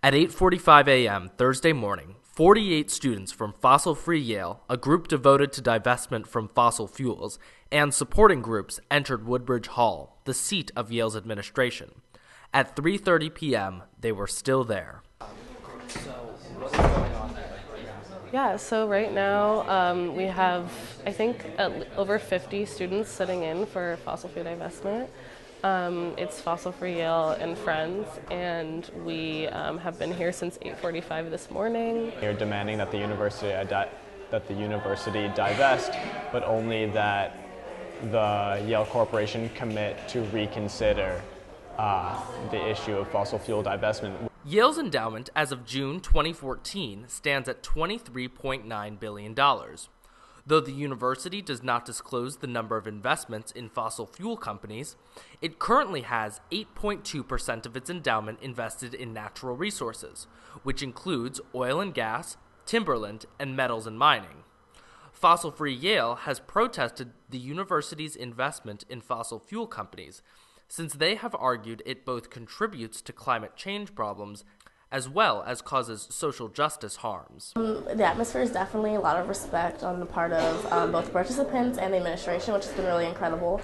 At 8:45 a.m. Thursday morning, 48 students from Fossil-Free Yale, a group devoted to divestment from fossil fuels, and supporting groups entered Woodbridge Hall, the seat of Yale's administration. At 3:30 p.m., they were still there. Yeah, so right now we have, I think, over 50 students sitting in for fossil fuel divestment. It's Fossil-Free Yale and friends, and we have been here since 8:45 this morning. We're demanding that the university divest, but only that the Yale Corporation commit to reconsider the issue of fossil fuel divestment. Yale's endowment as of June 2014 stands at $23.9 billion. Though the university does not disclose the number of investments in fossil fuel companies, it currently has 8.2% of its endowment invested in natural resources, which includes oil and gas, timberland, and metals and mining. Fossil-Free Yale has protested the university's investment in fossil fuel companies, since they have argued it both contributes to climate change problems as well as causes social justice harms. The atmosphere is definitely a lot of respect on the part of both participants and the administration, which has been really incredible.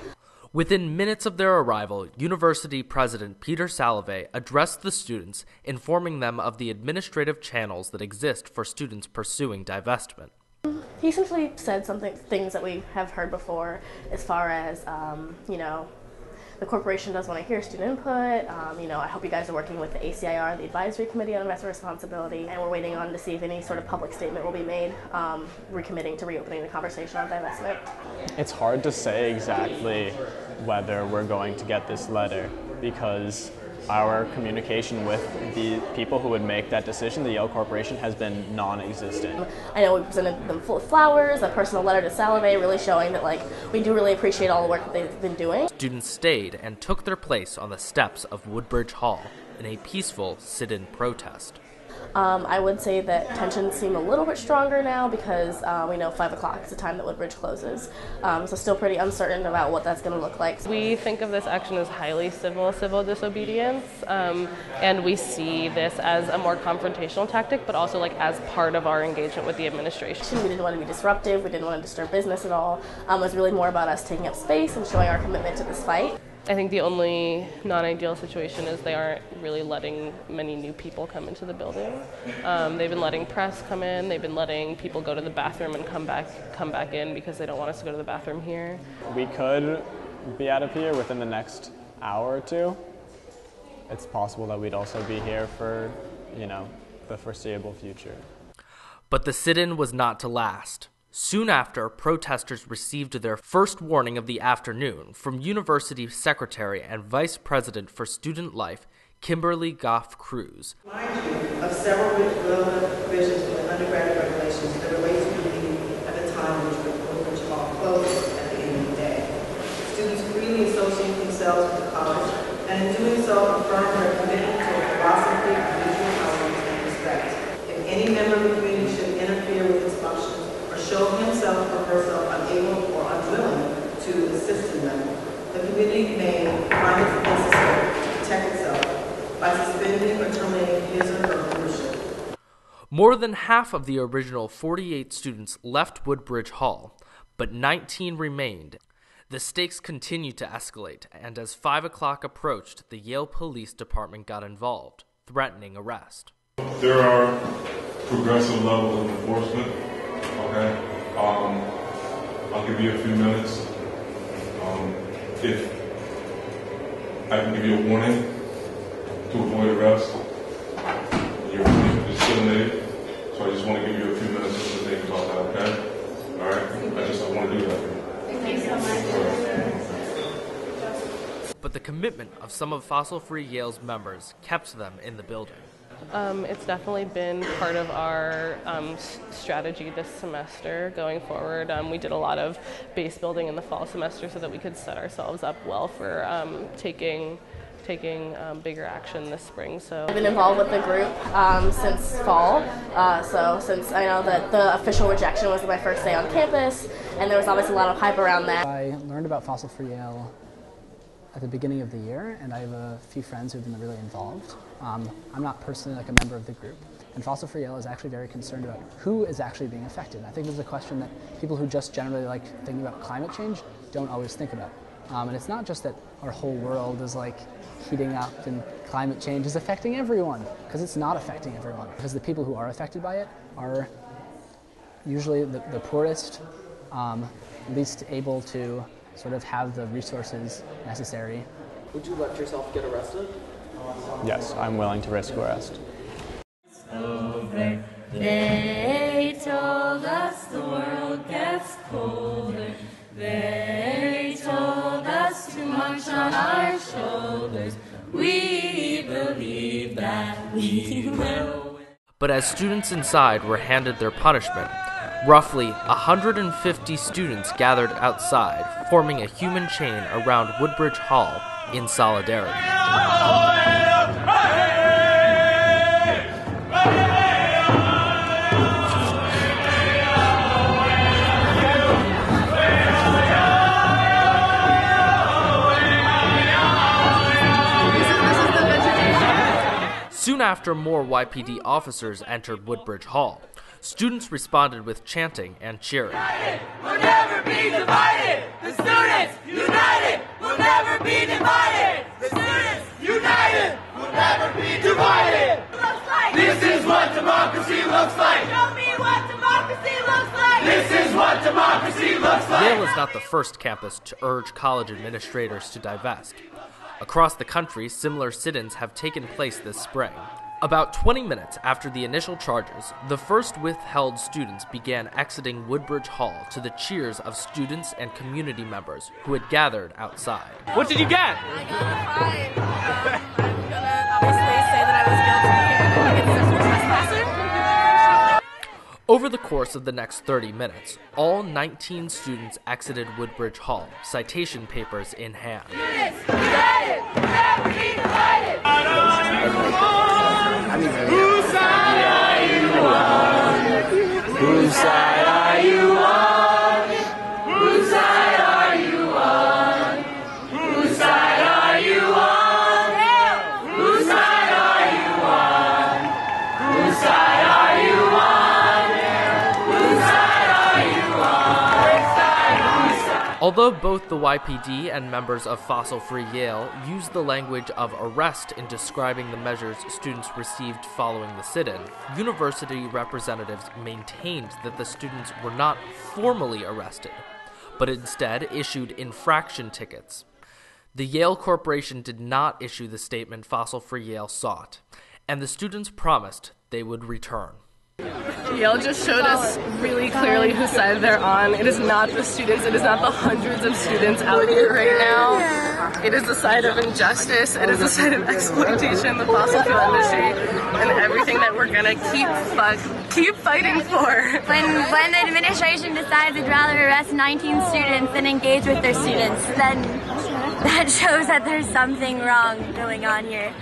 Within minutes of their arrival, University President Peter Salovey addressed the students, informing them of the administrative channels that exist for students pursuing divestment. He essentially said things that we have heard before, as far as, the corporation does want to hear student input. I hope you guys are working with the ACIR, the Advisory Committee on Investment Responsibility, and we're waiting on to see if any sort of public statement will be made recommitting to reopening the conversation on divestment. It's hard to say exactly whether we're going to get this letter because our communication with the people who would make that decision, the Yale Corporation, has been non-existent. I know we presented them full of flowers, a personal letter to Salovey, really showing that we do really appreciate all the work that they've been doing. Students stayed and took their place on the steps of Woodbridge Hall in a peaceful sit-in protest. I would say that tensions seem a little bit stronger now because we know 5 o'clock is the time that Woodbridge closes. So still pretty uncertain about what that's going to look like. We think of this action as highly civil disobedience, and we see this as a more confrontational tactic, but also as part of our engagement with the administration. We didn't want to be disruptive, we didn't want to disturb business at all. It was really more about us taking up space and showing our commitment to this fight. I think the only non-ideal situation is they aren't really letting many new people come into the building. They've been letting press come in, they've been letting people go to the bathroom and come back in because they don't want us to go to the bathroom here. We could be out of here within the next hour or two. It's possible that we'd also be here for, the foreseeable future. But the sit-in was not to last. Soon after, protesters received their first warning of the afternoon from University Secretary and Vice President for Student Life, Kimberly Goff Cruz. Mind you, of several relevant provisions for the undergraduate regulations that relate to the meeting at the time which Woodbridge Hall closed at the end of the day. Students freely associate themselves with the college, and in doing so, affirm their commitment to a philosophy of mutual tolerance and respect. If any member of the community should interfere with its functions, show himself or herself unable or unwilling to assist in them, the community may find it necessary to protect itself by suspending or terminating his or her membership. More than half of the original 48 students left Woodbridge Hall, but 19 remained. The stakes continued to escalate, and as 5 o'clock approached, the Yale Police Department got involved, threatening arrest. There are progressive levels of enforcement. Okay, I'll give you a few minutes. If I can give you a warning to avoid arrest, you're discriminated, so I just want to give you a few minutes just to think about that, okay? All right, I want to do that for you. Thank you so much. But the commitment of some of Fossil-Free Yale's members kept them in the building. It's definitely been part of our strategy this semester going forward. We did a lot of base building in the fall semester so that we could set ourselves up well for taking bigger action this spring. So I've been involved with the group since fall, so since I know that the official rejection was my first day on campus, and there was obviously a lot of hype around that. I learned about Fossil-Free Yale at the beginning of the year, and I have a few friends who have been really involved. I'm not personally like a member of the group, and Fossil Free Yale is actually very concerned about who is actually being affected. And I think this is a question that people who just generally like thinking about climate change don't always think about. And it's not just that our whole world is like heating up and climate change is affecting everyone, because it's not affecting everyone. Because the people who are affected by it are usually the poorest, least able to sort of have the resources necessary. Would you let yourself get arrested? Yes, I'm willing to risk arrest. Over. They told us the world gets colder. They told us too much on our shoulders. We believe that we will. But as students inside were handed their punishment, roughly 150 students gathered outside, forming a human chain around Woodbridge Hall in solidarity. Soon after, more YPD officers entered Woodbridge Hall. Students responded with chanting and cheering. United, we'll never be divided. The students united, will never be divided. The students united, will never be divided. This is what democracy looks like. Show me what democracy looks like. This is what democracy looks like. Yale is not the first campus to urge college administrators to divest. Across the country, similar sit-ins have taken place this spring. About 20 minutes after the initial charges, the first withheld students began exiting Woodbridge Hall to the cheers of students and community members who had gathered outside. What did you get? I got a fine. I'm gonna obviously say that I was guilty and against sexual trespassing. Over the course of the next 30 minutes, all 19 students exited Woodbridge Hall, citation papers in hand. Students united, will never be divided. Whose side are you on? Whose side are you on? Whose side are you on? Whose side are you on? Whose side are you on? Whose side are you on? Whose side are you on? Whose side? Although both the YPD and members of Fossil Free Yale used the language of arrest in describing the measures students received following the sit-in, university representatives maintained that the students were not formally arrested, but instead issued infraction tickets. The Yale Corporation did not issue the statement Fossil Free Yale sought, and the students promised they would return. Yale just showed us really clearly whose side they're on. It is not the students, it is not the hundreds of students out here right now. It is the side of injustice, it is the side of exploitation, the fossil fuel industry, and everything that we're gonna keep fighting for. When the administration decides it'd rather arrest 19 students than engage with their students, then that shows that there's something wrong going on here.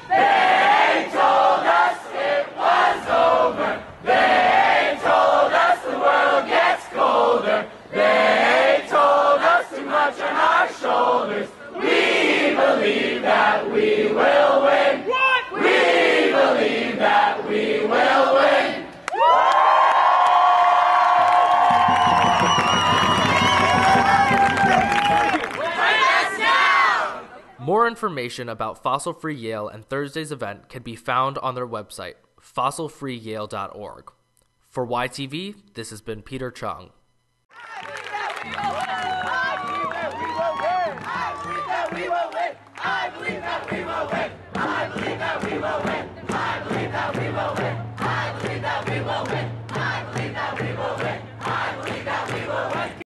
They told us it was over. They told us the world gets colder. They told us too much on our shoulders. We believe that we will win. We believe that we will win. More information about Fossil Free Yale and Thursday's event can be found on their website, fossilfreeyale.org. For YTV, this has been Peter Chung.